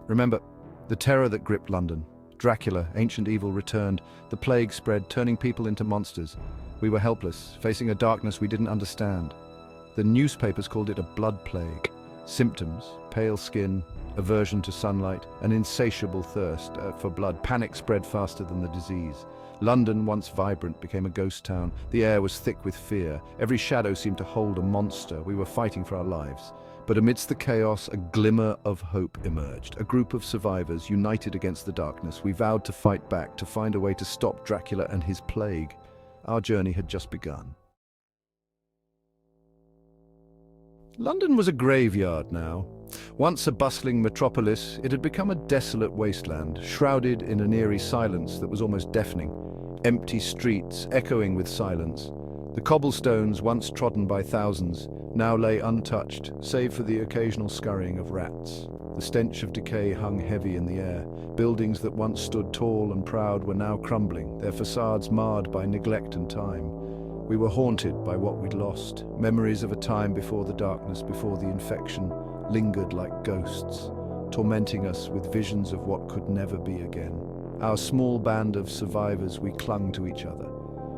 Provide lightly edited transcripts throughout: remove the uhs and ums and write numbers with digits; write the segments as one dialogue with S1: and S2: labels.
S1: Remember, the terror that gripped London. Dracula, ancient evil returned. The plague spread, turning people into monsters. We were helpless, facing a darkness we didn't understand. The newspapers called it a blood plague. Symptoms: pale skin, aversion to sunlight, an insatiable thirst for blood. Panic spread faster than the disease. London, once vibrant, became a ghost town. The air was thick with fear. Every shadow seemed to hold a monster. We were fighting for our lives. But amidst the chaos, a glimmer of hope emerged. A group of survivors, united against the darkness. We vowed to fight back, to find a way to stop Dracula and his plague. Our journey had just begun. London was a graveyard now. Once a bustling metropolis, it had become a desolate wasteland, shrouded in an eerie silence that was almost deafening. Empty streets, echoing with silence. The cobblestones, once trodden by thousands, now lay untouched, save for the occasional scurrying of rats. The stench of decay hung heavy in the air. Buildings that once stood tall and proud were now crumbling, their facades marred by neglect and time. We were haunted by what we'd lost. Memories of a time before the darkness, before the infection, lingered like ghosts, tormenting us with visions of what could never be again. Our small band of survivors, we clung to each other.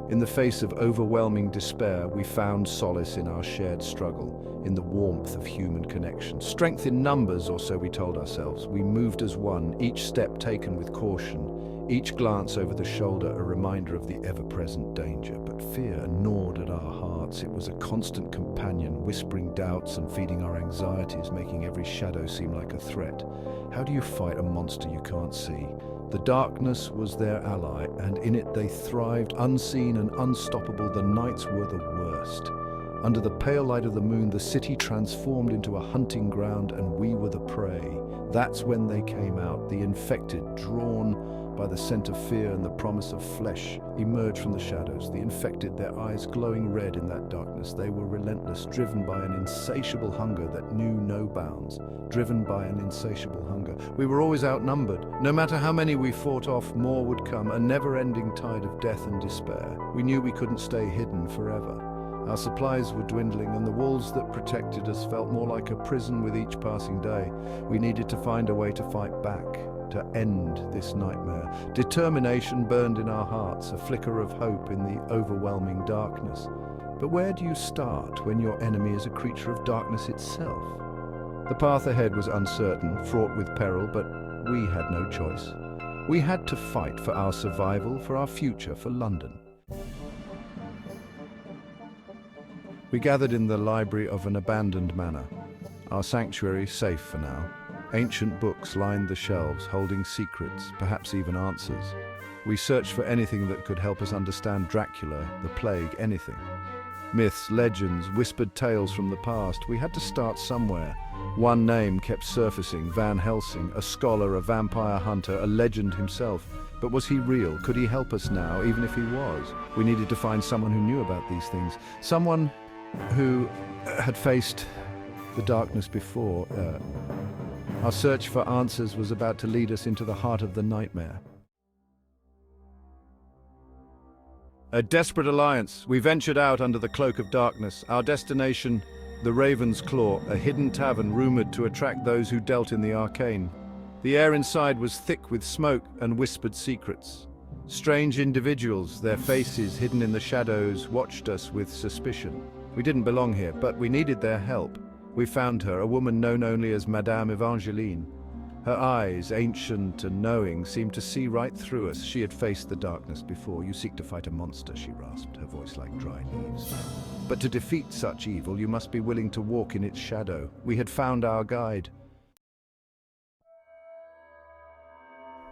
S1: In the face of overwhelming despair, we found solace in our shared struggle, in the warmth of human connection. Strength in numbers, or so we told ourselves. We moved as one, each step taken with caution, each glance over the shoulder a reminder of the ever-present danger. But fear gnawed at our hearts. It was a constant companion, whispering doubts and feeding our anxieties, making every shadow seem like a threat. How do you fight a monster you can't see? The darkness was their ally, and in it they thrived, unseen and unstoppable. The nights were the worst. Under the pale light of the moon, the city transformed into a hunting ground, and we were the prey. That's when they came out, the infected, drawn by the scent of fear and the promise of flesh, emerged from the shadows. The infected, their eyes glowing red in that darkness. They were relentless, driven by an insatiable hunger that knew no bounds. Driven by an insatiable hunger. We were always outnumbered. No matter how many we fought off, more would come, a never-ending tide of death and despair. We knew we couldn't stay hidden forever. Our supplies were dwindling, and the walls that protected us felt more like a prison with each passing day. We needed to find a way to fight back, to end this nightmare. Determination burned in our hearts, a flicker of hope in the overwhelming darkness. But where do you start when your enemy is a creature of darkness itself? The path ahead was uncertain, fraught with peril, but we had no choice. We had to fight for our survival, for our future, for London. We gathered in the library of an abandoned manor, our sanctuary safe for now. Ancient books lined the shelves, holding secrets, perhaps even answers. We searched for anything that could help us understand Dracula, the plague, anything. Myths, legends, whispered tales from the past. We had to start somewhere. One name kept surfacing: Van Helsing, a scholar, a vampire hunter, a legend himself. But was he real? Could he help us now, even if he was? We needed to find someone who knew about these things. Someone who had faced the darkness before. Our search for answers was about to lead us into the heart of the nightmare. A desperate alliance, we ventured out under the cloak of darkness. Our destination, the Raven's Claw, a hidden tavern rumored to attract those who dealt in the arcane. The air inside was thick with smoke and whispered secrets. Strange individuals, their faces hidden in the shadows, watched us with suspicion. We didn't belong here, but we needed their help. We found her, a woman known only as Madame Evangeline. Her eyes, ancient and knowing, seemed to see right through us. She had faced the darkness before. "You seek to fight a monster," she rasped, her voice like dry leaves. "But to defeat such evil, you must be willing to walk in its shadow." We had found our guide.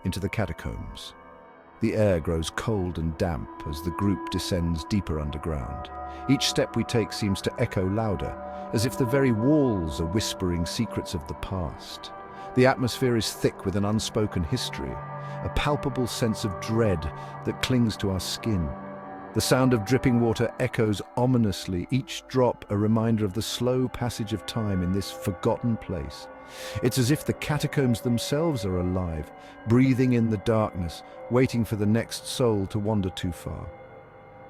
S1: Into the catacombs. The air grows cold and damp as the group descends deeper underground. Each step we take seems to echo louder, as if the very walls are whispering secrets of the past. The atmosphere is thick with an unspoken history, a palpable sense of dread that clings to our skin. The sound of dripping water echoes ominously, each drop a reminder of the slow passage of time in this forgotten place. It's as if the catacombs themselves are alive, breathing in the darkness, waiting for the next soul to wander too far.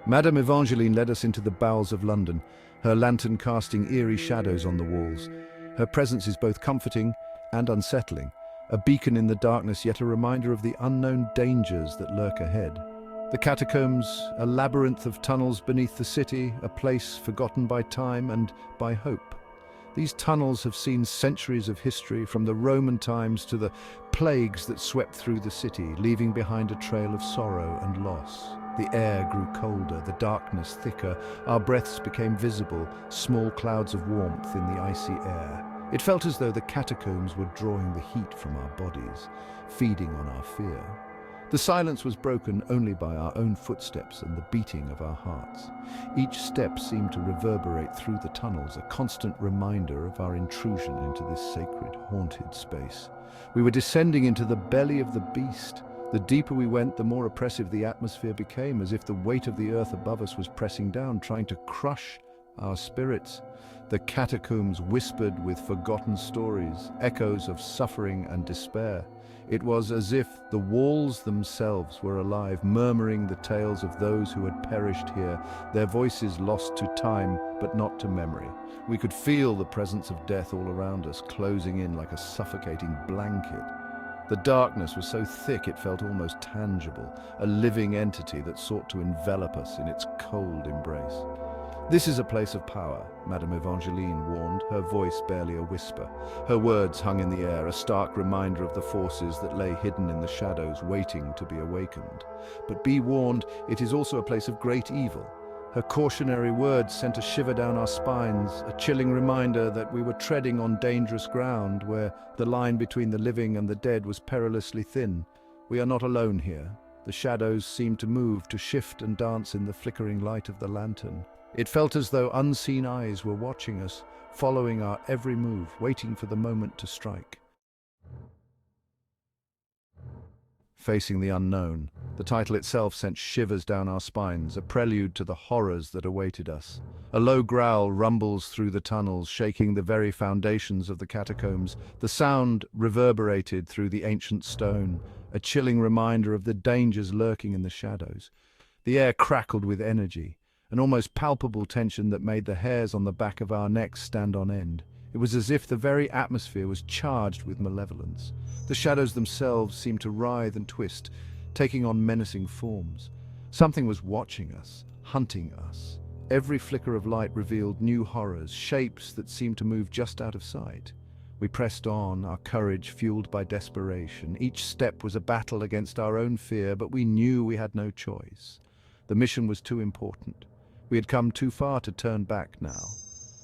S1: Madame Evangeline led us into the bowels of London, her lantern casting eerie shadows on the walls. Her presence is both comforting and unsettling, a beacon in the darkness, yet a reminder of the unknown dangers that lurk ahead. The catacombs, a labyrinth of tunnels beneath the city, a place forgotten by time and by hope. These tunnels have seen centuries of history, from the Roman times to the plagues that swept through the city, leaving behind a trail of sorrow and loss. The air grew colder, the darkness thicker, our breaths became visible, small clouds of warmth in the icy air. It felt as though the catacombs were drawing the heat from our bodies, feeding on our fear. The silence was broken only by our own footsteps and the beating of our hearts. Each step seemed to reverberate through the tunnels, a constant reminder of our intrusion into this sacred, haunted space. We were descending into the belly of the beast. The deeper we went, the more oppressive the atmosphere became, as if the weight of the earth above us was pressing down, trying to crush our spirits. The catacombs whispered with forgotten stories, echoes of suffering and despair. It was as if the walls themselves were alive, murmuring the tales of those who had perished here, their voices lost to time but not to memory. We could feel the presence of death all around us, closing in like a suffocating blanket. The darkness was so thick it felt almost tangible, a living entity that sought to envelop us in its cold embrace. "This is a place of power," Madame Evangeline warned, her voice barely a whisper. Her words hung in the air, a stark reminder of the forces that lay hidden in the shadows, waiting to be awakened. "But be warned, it is also a place of great evil." Her cautionary words sent a shiver down our spines, a chilling reminder that we were treading on dangerous ground, where the line between the living and the dead was perilously thin. "We are not alone here." The shadows seemed to move, to shift and dance in the flickering light of the lantern. It felt as though unseen eyes were watching us, following our every move, waiting for the moment to strike. Facing the Unknown. The title itself sent shivers down our spines, a prelude to the horrors that awaited us. A low growl rumbles through the tunnels, shaking the very foundations of the catacombs. The sound reverberated through the ancient stone, a chilling reminder of the dangers lurking in the shadows. The air crackled with energy, an almost palpable tension that made the hairs on the back of our necks stand on end. It was as if the very atmosphere was charged with malevolence. The shadows themselves seemed to writhe and twist, taking on menacing forms. Something was watching us, hunting us. Every flicker of light revealed new horrors, shapes that seemed to move just out of sight. We pressed on, our courage fueled by desperation. Each step was a battle against our own fear, but we knew we had no choice. The mission was too important. We had come too far to turn back now.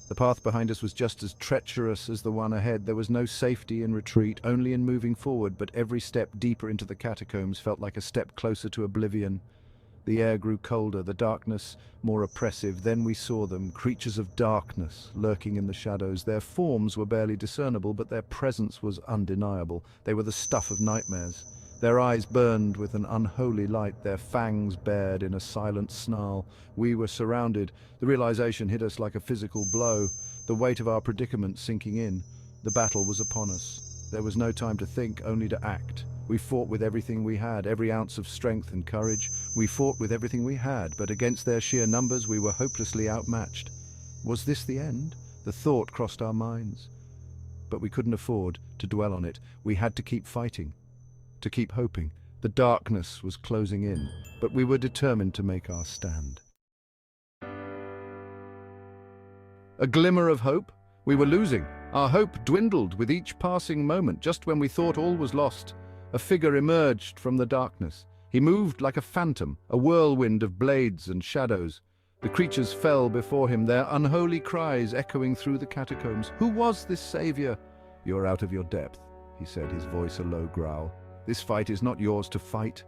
S1: The path behind us was just as treacherous as the one ahead. There was no safety in retreat, only in moving forward, but every step deeper into the catacombs felt like a step closer to oblivion. The air grew colder, the darkness more oppressive. Then we saw them, creatures of darkness, lurking in the shadows. Their forms were barely discernible, but their presence was undeniable. They were the stuff of nightmares. Their eyes burned with an unholy light, their fangs bared in a silent snarl. We were surrounded. The realization hit us like a physical blow, the weight of our predicament sinking in. The battle was upon us. There was no time to think, only to act. We fought with everything we had, every ounce of strength and courage. We fought with everything we had, but against their sheer numbers we were hopelessly outmatched. Was this the end? The thought crossed our minds. But we couldn't afford to dwell on it. We had to keep fighting, to keep hoping. The darkness was closing in, but we were determined to make our stand. A glimmer of hope? We were losing. Our hope dwindled with each passing moment. Just when we thought all was lost, a figure emerged from the darkness. He moved like a phantom, a whirlwind of blades and shadows. The creatures fell before him, their unholy cries echoing through the catacombs. Who was this savior? "You're out of your depth," he said, his voice a low growl. "This fight is not yours to fight."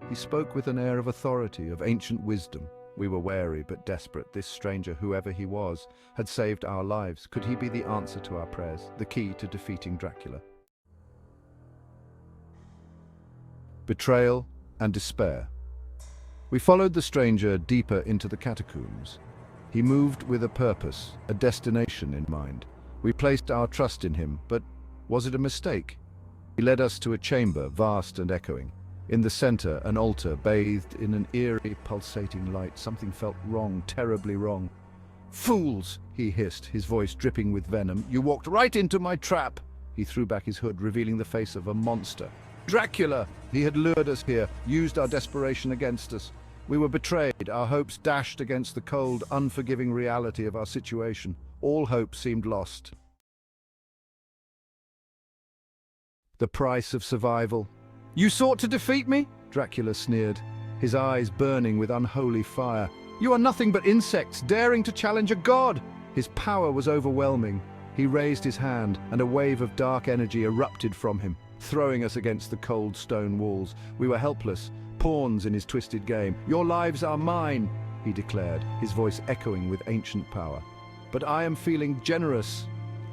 S1: He spoke with an air of authority, of ancient wisdom. We were wary but desperate. This stranger, whoever he was, had saved our lives. Could he be the answer to our prayers, the key to defeating Dracula? Betrayal and despair. We followed the stranger deeper into the catacombs. He moved with a purpose, a destination in mind. We placed our trust in him, but was it a mistake? He led us to a chamber, vast and echoing. In the center, an altar bathed in an eerie, pulsating light. Something felt wrong, terribly wrong. "Fools!" he hissed, his voice dripping with venom. "You walked right into my trap!" He threw back his hood, revealing the face of a monster. Dracula! He had lured us here, used our desperation against us. We were betrayed, our hopes dashed against the cold, unforgiving reality of our situation. All hope seemed lost. The price of survival. You sought to defeat me? Dracula sneered, his eyes burning with unholy fire. You are nothing but insects, daring to challenge a god! His power was overwhelming. He raised his hand, and a wave of dark energy erupted from him, throwing us against the cold stone walls. We were helpless, pawns in his twisted game. Your lives are mine, he declared, his voice echoing with ancient power. But I am feeling generous.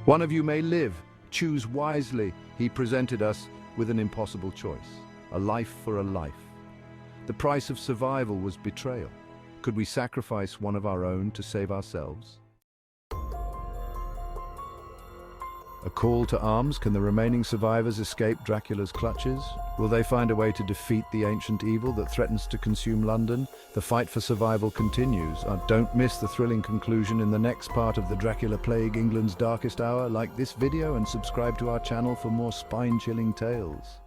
S1: One of you may live. Choose wisely. He presented us with an impossible choice. A life for a life. The price of survival was betrayal. Could we sacrifice one of our own to save ourselves? A call to arms. Can the remaining survivors escape Dracula's clutches? Will they find a way to defeat the ancient evil that threatens to consume London? The fight for survival continues. Don't miss the thrilling conclusion in the next part of the Dracula Plague, England's Darkest Hour. Like this video and subscribe to our channel for more spine-chilling tales.